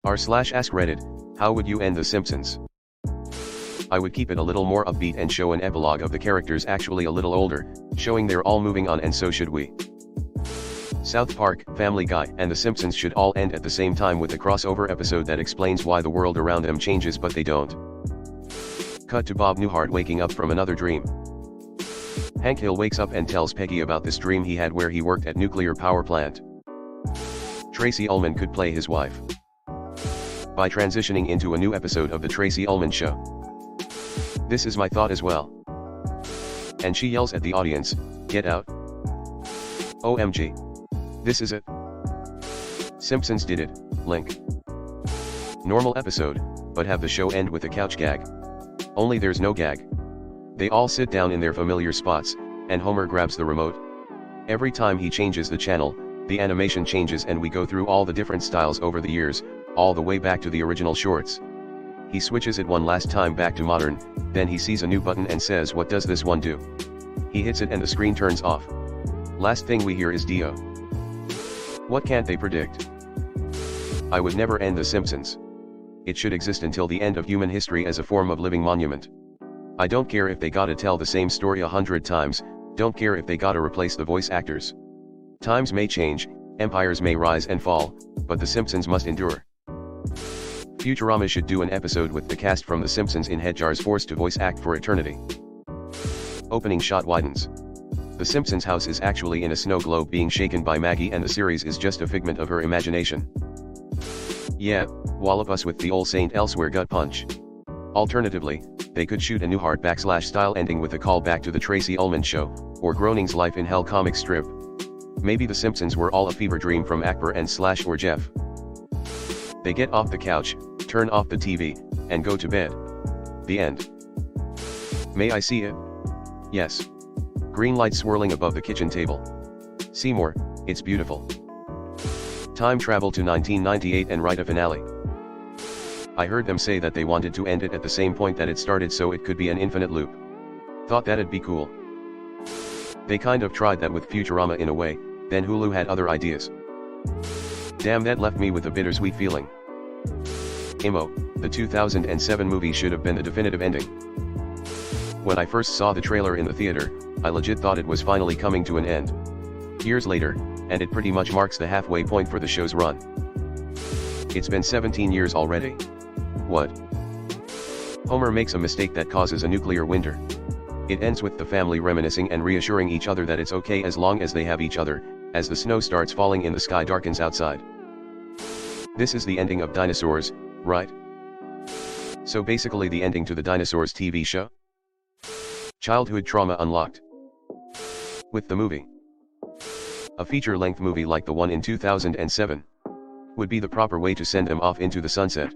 r/AskReddit, how would you end The Simpsons? I would keep it a little more upbeat and show an epilogue of the characters actually a little older, showing they're all moving on, and so should we. South Park, Family Guy, and The Simpsons should all end at the same time with a crossover episode that explains why the world around them changes but they don't. Cut to Bob Newhart waking up from another dream. Hank Hill wakes up and tells Peggy about this dream he had where he worked at nuclear power plant. Tracy Ullman could play his wife by transitioning into a new episode of The Tracy Ullman Show. This is my thought as well. And she yells at the audience, "Get out. OMG. This is it. Simpsons did it, link." Normal episode, but have the show end with a couch gag. Only there's no gag. They all sit down in their familiar spots, and Homer grabs the remote. Every time he changes the channel, the animation changes and we go through all the different styles over the years, all the way back to the original shorts. He switches it one last time back to modern, then he sees a new button and says, "What does this one do?" He hits it and the screen turns off. Last thing we hear is Dio. What can't they predict? I would never end The Simpsons. It should exist until the end of human history as a form of living monument. I don't care if they gotta tell the same story 100 times, don't care if they gotta replace the voice actors. Times may change, empires may rise and fall, but The Simpsons must endure. Futurama should do an episode with the cast from The Simpsons in headjars forced to voice act for eternity. Opening shot widens. The Simpsons house is actually in a snow globe being shaken by Maggie, and the series is just a figment of her imagination. Yeah, wallop us with the ol' Saint Elsewhere gut punch. Alternatively, they could shoot a Newhart / style ending with a callback to The Tracy Ullman Show, or Groening's Life in Hell comic strip. Maybe The Simpsons were all a fever dream from Akbar and / or Jeff. They get off the couch, turn off the TV, and go to bed. The end. May I see it? Yes. Green light swirling above the kitchen table. Seymour, it's beautiful. Time travel to 1998 and write a finale. I heard them say that they wanted to end it at the same point that it started so it could be an infinite loop. Thought that'd be cool. They kind of tried that with Futurama in a way, then Hulu had other ideas. Damn, that left me with a bittersweet feeling. Emo, the 2007 movie should have been the definitive ending. When I first saw the trailer in the theater, I legit thought it was finally coming to an end. Years later, and it pretty much marks the halfway point for the show's run. It's been 17 years already. What? Homer makes a mistake that causes a nuclear winter. It ends with the family reminiscing and reassuring each other that it's okay as long as they have each other, as the snow starts falling and the sky darkens outside. This is the ending of Dinosaurs, right? So basically the ending to the Dinosaurs TV show? Childhood trauma unlocked. With the movie. A feature-length movie like the one in 2007 would be the proper way to send them off into the sunset.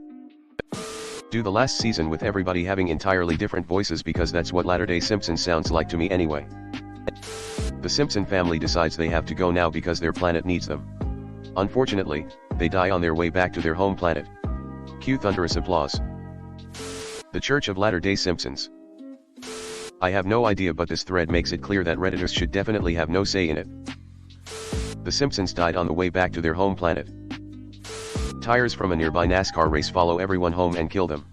Do the last season with everybody having entirely different voices, because that's what latter-day Simpsons sounds like to me anyway. The Simpson family decides they have to go now because their planet needs them. Unfortunately, they die on their way back to their home planet. Cue thunderous applause. The Church of Latter-day Simpsons. I have no idea, but this thread makes it clear that Redditors should definitely have no say in it. The Simpsons died on the way back to their home planet. Tires from a nearby NASCAR race follow everyone home and kill them.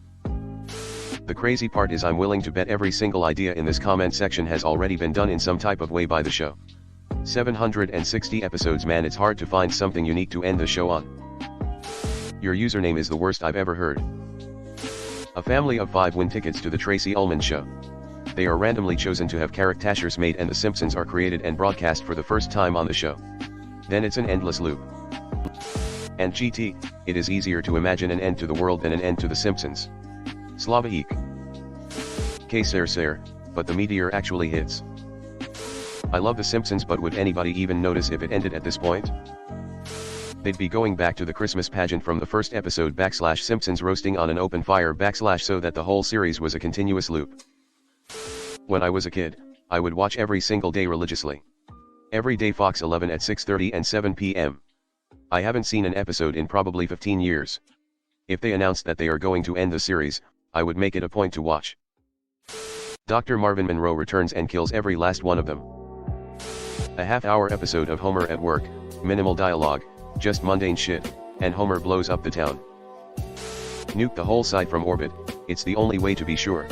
The crazy part is I'm willing to bet every single idea in this comment section has already been done in some type of way by the show. 760 episodes, man, it's hard to find something unique to end the show on. Your username is the worst I've ever heard. A family of 5 win tickets to the Tracy Ullman Show. They are randomly chosen to have caricatures made and The Simpsons are created and broadcast for the first time on the show. Then it's an endless loop. And GT, it is easier to imagine an end to the world than an end to The Simpsons. Slavaik. K-ser, but the meteor actually hits. I love The Simpsons, but would anybody even notice if it ended at this point? They'd be going back to the Christmas pageant from the first episode / Simpsons roasting on an open fire / so that the whole series was a continuous loop. When I was a kid, I would watch every single day religiously. Every day Fox 11 at 6:30 and 7 p.m. I haven't seen an episode in probably 15 years. If they announced that they are going to end the series, I would make it a point to watch. Dr. Marvin Monroe returns and kills every last one of them. A half-hour episode of Homer at work, minimal dialogue, just mundane shit, and Homer blows up the town. Nuke the whole site from orbit, it's the only way to be sure.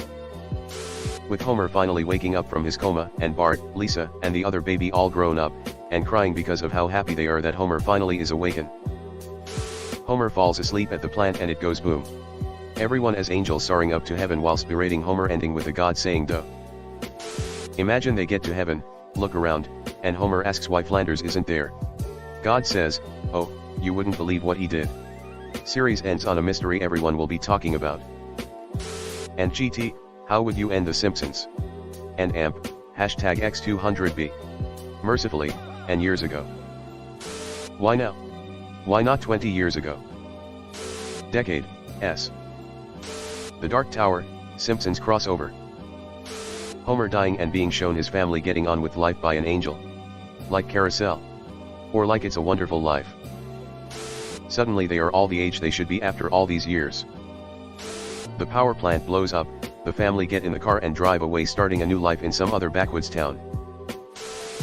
With Homer finally waking up from his coma, and Bart, Lisa, and the other baby all grown up, and crying because of how happy they are that Homer finally is awakened. Homer falls asleep at the plant and it goes boom. Everyone as angels soaring up to heaven whilst berating Homer, ending with a God saying duh. Imagine they get to heaven, look around, and Homer asks why Flanders isn't there. God says, oh, you wouldn't believe what he did. Series ends on a mystery everyone will be talking about. And GT, how would you end The Simpsons? And AMP, hashtag X200B. Mercifully, and years ago. Why now? Why not 20 years ago? Decade, S. The Dark Tower, Simpsons crossover. Homer dying and being shown his family getting on with life by an angel. Like Carousel. Or like It's a Wonderful Life. Suddenly they are all the age they should be after all these years. The power plant blows up, the family get in the car and drive away, starting a new life in some other backwoods town.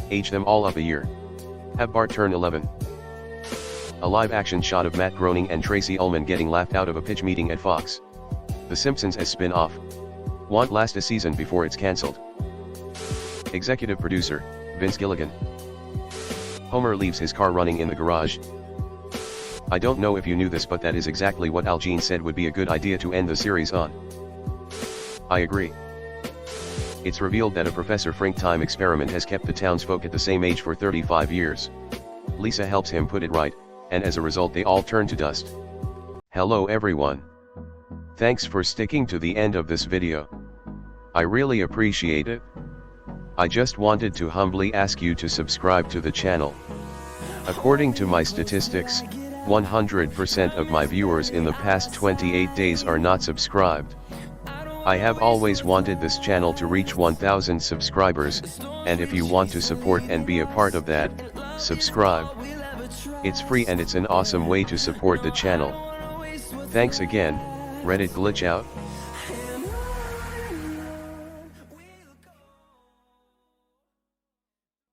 Age them all up a year. Have Bart turn 11. A live-action shot of Matt Groening and Tracy Ullman getting laughed out of a pitch meeting at Fox. The Simpsons as spin-off. Want last a season before it's cancelled. Executive producer, Vince Gilligan. Homer leaves his car running in the garage. I don't know if you knew this, but that is exactly what Al Jean said would be a good idea to end the series on. I agree. It's revealed that a Professor Frink time experiment has kept the townsfolk at the same age for 35 years. Lisa helps him put it right, and as a result they all turn to dust. Hello everyone. Thanks for sticking to the end of this video. I really appreciate it. I just wanted to humbly ask you to subscribe to the channel. According to my statistics, 100% of my viewers in the past 28 days are not subscribed. I have always wanted this channel to reach 1,000 subscribers, and if you want to support and be a part of that, subscribe. It's free and it's an awesome way to support the channel. Thanks again, Reddit glitch out.